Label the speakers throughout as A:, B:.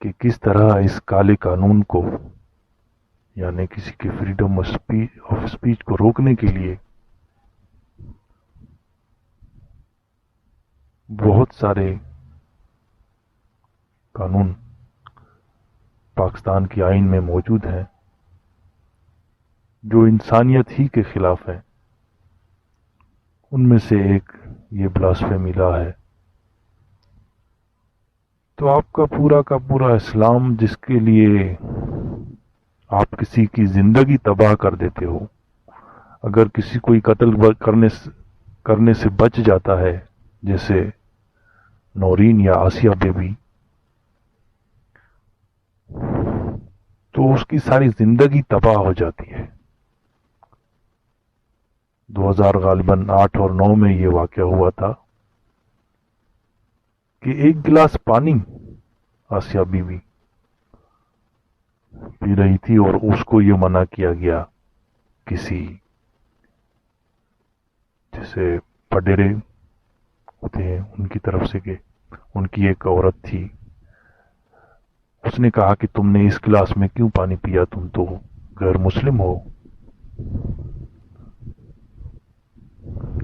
A: کہ کس طرح اس کالے قانون کو، یعنی کسی کی فریڈم آف اسپیچ کو روکنے کے لیے بہت سارے قانون پاکستان کی آئین میں موجود ہیں جو انسانیت ہی کے خلاف ہیں. ان میں سے ایک یہ بلاسفیمی لا ہے. تو آپ کا پورا اسلام، جس کے لیے آپ کسی کی زندگی تباہ کر دیتے ہو، اگر کسی کوئی قتل کرنے سے بچ جاتا ہے جیسے نورین یا آسیہ بیبی، تو اس کی ساری زندگی تباہ ہو جاتی ہے. 2000 غالباً 8 اور 9 میں یہ واقعہ ہوا تھا کہ ایک گلاس پانی آسیہ بیوی پی رہی تھی اور اس کو یہ منع کیا گیا کسی، جیسے پڈیرے ہوتے ہیں ان کی طرف سے، کہ ان کی ایک عورت تھی. اس نے کہا کہ تم نے اس گلاس میں کیوں پانی پیا، تم تو غیر مسلم ہو.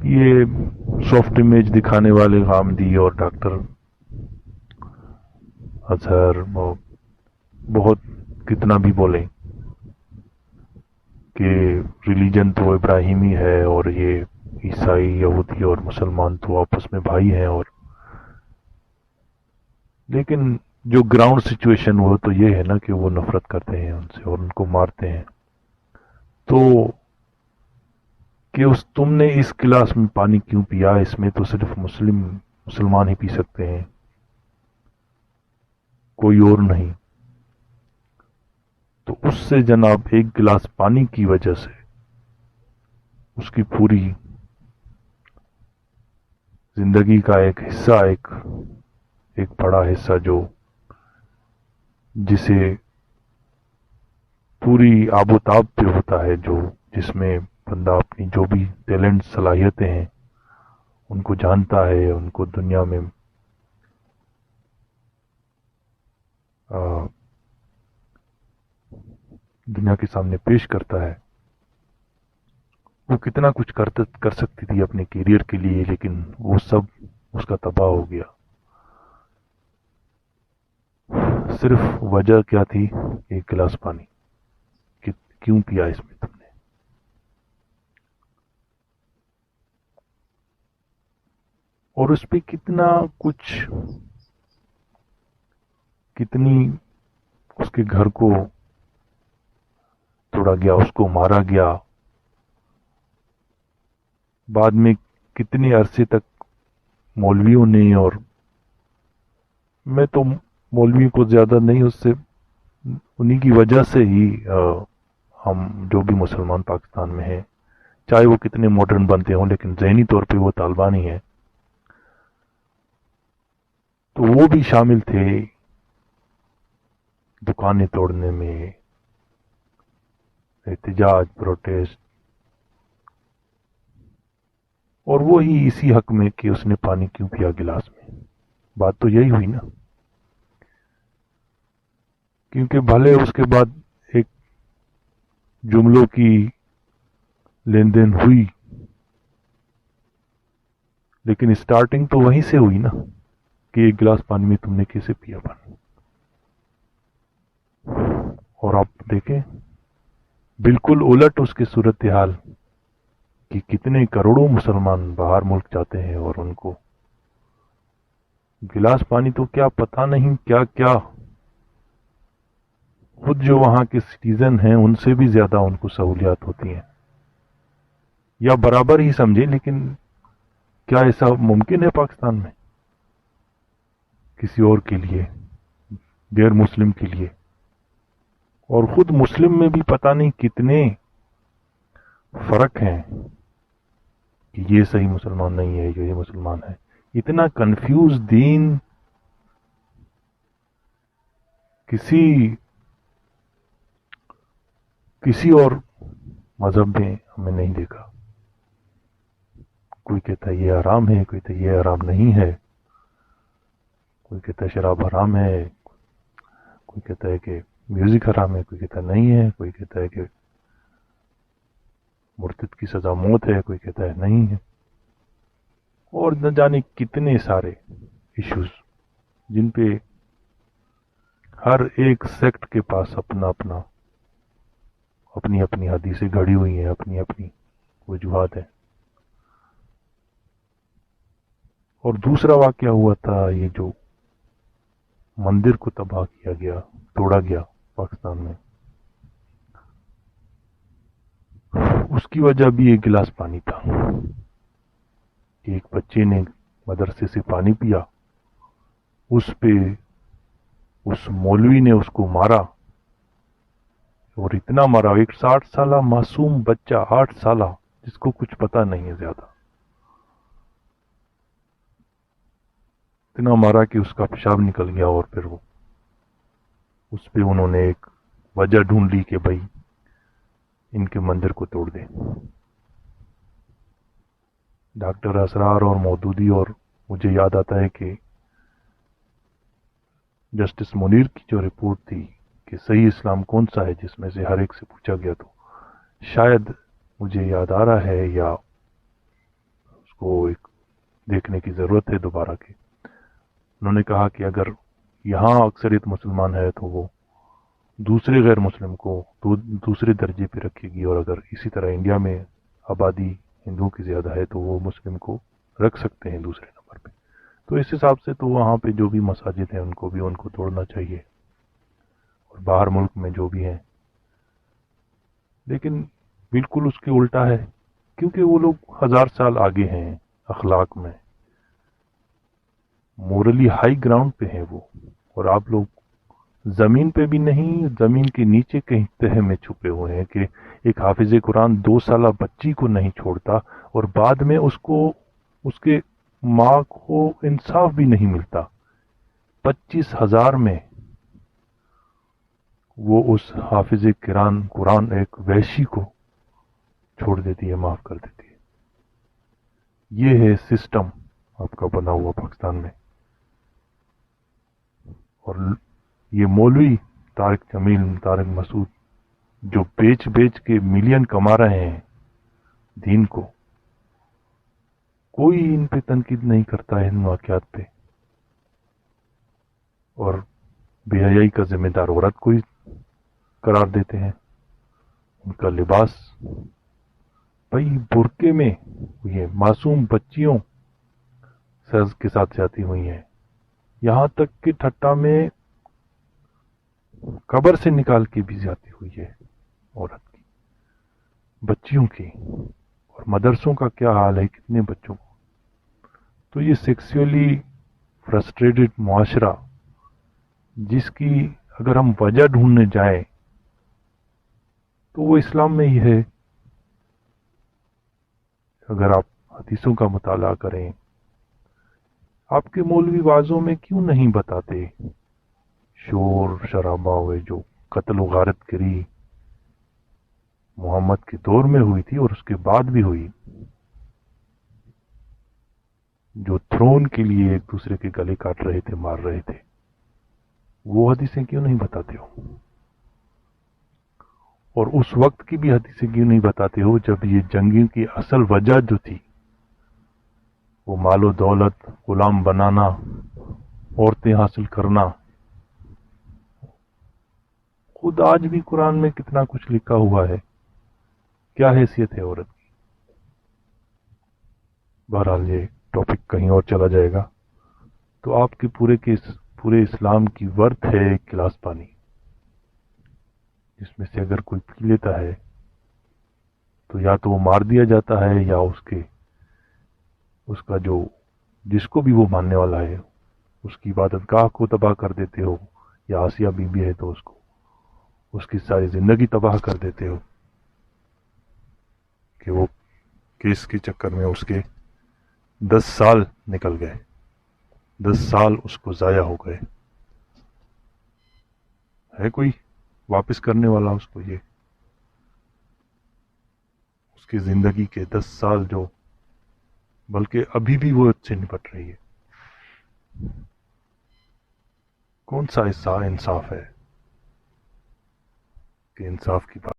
A: یہ سافٹ امیج دکھانے والے غامدی اور ڈاکٹر اظہر بہت کتنا بھی بولیں کہ ریلیجن تو ابراہیمی ہے اور یہ عیسائی، یہودی اور مسلمان تو آپس میں بھائی ہیں، اور لیکن جو گراؤنڈ سچویشن وہ تو یہ ہے نا کہ وہ نفرت کرتے ہیں ان سے اور ان کو مارتے ہیں. تو کہ تم نے اس گلاس میں پانی کیوں پیا، اس میں تو صرف مسلمان ہی پی سکتے ہیں، کوئی اور نہیں. تو اس سے جناب ایک گلاس پانی کی وجہ سے اس کی پوری زندگی کا ایک حصہ، ایک بڑا حصہ جسے پوری آب و تاب پہ ہوتا ہے، جس میں بندہ اپنی جو بھی ٹیلنٹ صلاحیتیں ہیں ان کو جانتا ہے، ان کو دنیا میں دنیا کے سامنے پیش کرتا ہے. وہ کتنا کچھ کر سکتی تھی اپنے کیریئر کے لیے، لیکن وہ سب اس کا تباہ ہو گیا. صرف وجہ کیا تھی؟ ایک گلاس پانی. کہ کیوں پیا اس میں تم نے؟ اور اس پہ کتنی اس کے گھر کو توڑا گیا، اس کو مارا گیا. بعد میں کتنے عرصے تک مولویوں نے، اور میں تو مولوی کو زیادہ نہیں، اس سے انہی کی وجہ سے ہی ہم جو بھی مسلمان پاکستان میں ہیں، چاہے وہ کتنے ماڈرن بنتے ہوں، لیکن ذہنی طور پہ وہ طالبان ہی ہیں. تو وہ بھی شامل تھے دکانیں توڑنے میں، احتجاج، پروٹیسٹ، اور وہی اسی حق میں کہ اس نے پانی کیوں پیا گلاس میں. بات تو یہی ہوئی نا. کیونکہ بھلے اس کے بعد ایک جملوں کی لین دین ہوئی، لیکن سٹارٹنگ تو وہیں سے ہوئی نا کہ ایک گلاس پانی میں تم نے کیسے پیا پانی. اور آپ دیکھیں بالکل الٹ اس کی صورتحال کہ کتنے کروڑوں مسلمان باہر ملک جاتے ہیں اور ان کو گلاس پانی تو کیا پتہ نہیں کیا خود جو وہاں کے سٹیزن ہیں ان سے بھی زیادہ ان کو سہولیات ہوتی ہیں، یا برابر ہی سمجھیں. لیکن کیا ایسا ممکن ہے پاکستان میں کسی اور کے لیے، غیر مسلم کے لیے؟ اور خود مسلم میں بھی پتہ نہیں کتنے فرق ہیں کہ یہ صحیح مسلمان نہیں ہے، یہ مسلمان ہے. اتنا کنفیوز دین کسی اور مذہب میں ہمیں نہیں دیکھا. کوئی کہتا ہے یہ حرام ہے، کوئی کہتا ہے یہ حرام نہیں ہے، کوئی کہتا ہے شراب حرام ہے، کوئی کہتا ہے کہ میوزک حرام ہے، کوئی کہتا ہے نہیں ہے، کوئی کہتا ہے کہ مرتد کی سزا موت ہے، کوئی کہتا ہے نہیں ہے، اور نہ جانے کتنے سارے ایشوز جن پہ ہر ایک سیکٹ کے پاس اپنی اپنی حدیثیں گھڑی ہوئی ہیں، اپنی اپنی وجوہات ہیں۔ اور دوسرا واقعہ ہوا تھا یہ جو مندر کو تباہ کیا گیا، توڑا گیا پاکستان میں، اس کی وجہ بھی ایک گلاس پانی تھا کہ ایک بچے نے مدرسے سے پانی پیا، اس پہ اس مولوی نے اس کو مارا، اور اتنا مارا، ایک 60 سالہ معصوم بچہ، 8 سالہ، جس کو کچھ پتہ نہیں ہے زیادہ، اتنا مارا کہ اس کا پیشاب نکل گیا، اور پھر وہ اس پہ انہوں نے ایک وجہ ڈھونڈ لی کہ بھائی ان کے مندر کو توڑ دیں۔ ڈاکٹر اسرار اور مودودی، اور مجھے یاد آتا ہے کہ جسٹس منیر کی جو رپورٹ تھی کہ صحیح اسلام کون سا ہے، جس میں سے ہر ایک سے پوچھا گیا، تو شاید مجھے یاد آ رہا ہے، یا اس کو ایک دیکھنے کی ضرورت ہے دوبارہ کے، انہوں نے کہا کہ اگر یہاں اکثریت مسلمان ہے تو وہ دوسرے غیر مسلم کو دوسرے درجے پہ رکھے گی، اور اگر اسی طرح انڈیا میں آبادی ہندوؤں کی زیادہ ہے تو وہ مسلم کو رکھ سکتے ہیں دوسرے نمبر پہ۔ تو اس حساب سے تو وہاں پہ جو بھی مساجد ہیں ان کو توڑنا چاہیے، اور باہر ملک میں جو بھی ہیں، لیکن بالکل اس کے الٹا ہے، کیونکہ وہ لوگ 1000 سال آگے ہیں اخلاق میں، مورلی ہائی گراؤنڈ پہ ہیں وہ، اور آپ لوگ زمین پہ بھی نہیں، زمین کے نیچے کہیں تہہ میں چھپے ہوئے ہیں کہ ایک حافظ قرآن 2 سالہ بچی کو نہیں چھوڑتا، اور بعد میں اس کے ماں کو انصاف بھی نہیں ملتا، 25,000 میں وہ اس حافظ قرآن ایک وحشی کو چھوڑ دیتی ہے، معاف کر دیتی ہے۔ یہ ہے سسٹم آپ کا بنا ہوا پاکستان میں، اور یہ مولوی طارق جمیل، طارق مسعود، جو بیچ کے ملین کما رہے ہیں دین کو، کوئی ان پہ تنقید نہیں کرتا ہے ان واقعات پہ، اور بے حیائی کا ذمہ دار عورت کو ہی قرار دیتے ہیں، ان کا لباس بھائی برقعے میں یہ معصوم بچیوں سرز کے ساتھ جاتی ہوئی ہیں، یہاں تک کہ ٹھٹا میں قبر سے نکال کے بھی جاتی ہوئی ہے عورت کی، بچیوں کی، اور مدرسوں کا کیا حال ہے، کتنے بچوں کو۔ تو یہ سیکسولی فرسٹریٹڈ معاشرہ، جس کی اگر ہم وجہ ڈھونڈنے جائیں تو وہ اسلام میں ہی ہے۔ اگر آپ حدیثوں کا مطالعہ کریں، آپ کے مولوی واعظوں میں کیوں نہیں بتاتے شور شرابہ ہوئے جو قتل و غارت گری محمد کے دور میں ہوئی تھی اور اس کے بعد بھی ہوئی، جو تھرون کے لیے ایک دوسرے کے گلے کاٹ رہے تھے، مار رہے تھے، وہ حدیثیں کیوں نہیں بتاتے ہو؟ اور اس وقت کی بھی حدیثیں کیوں نہیں بتاتے ہو جب یہ جنگیوں کی اصل وجہ جو تھی وہ مال و دولت، غلام بنانا، عورتیں حاصل کرنا؟ خود آج بھی قرآن میں کتنا کچھ لکھا ہوا ہے، کیا حیثیت ہے عورت کی؟ بہرحال یہ ٹاپک کہیں اور چلا جائے گا۔ تو آپ کے پورے اسلام کی ورتھ ہے ایک گلاس پانی، جس میں سے اگر کوئی پی لیتا ہے تو یا تو وہ مار دیا جاتا ہے، یا اس کا جس کو بھی وہ ماننے والا ہے اس کی عبادت گاہ کو تباہ کر دیتے ہو، یا آسیہ بی بی ہے تو اس کی ساری زندگی تباہ کر دیتے ہو، کہ وہ کیس کے چکر میں اس کے 10 سال نکل گئے، 10 سال اس کو ضائع ہو گئے۔ ہے کوئی واپس کرنے والا اس کو؟ یہ اس کی زندگی کے 10 سال جو بلکہ ابھی بھی وہ سے نپٹ رہی ہے، کون سا انصاف ہے؟ کہ انصاف کی بات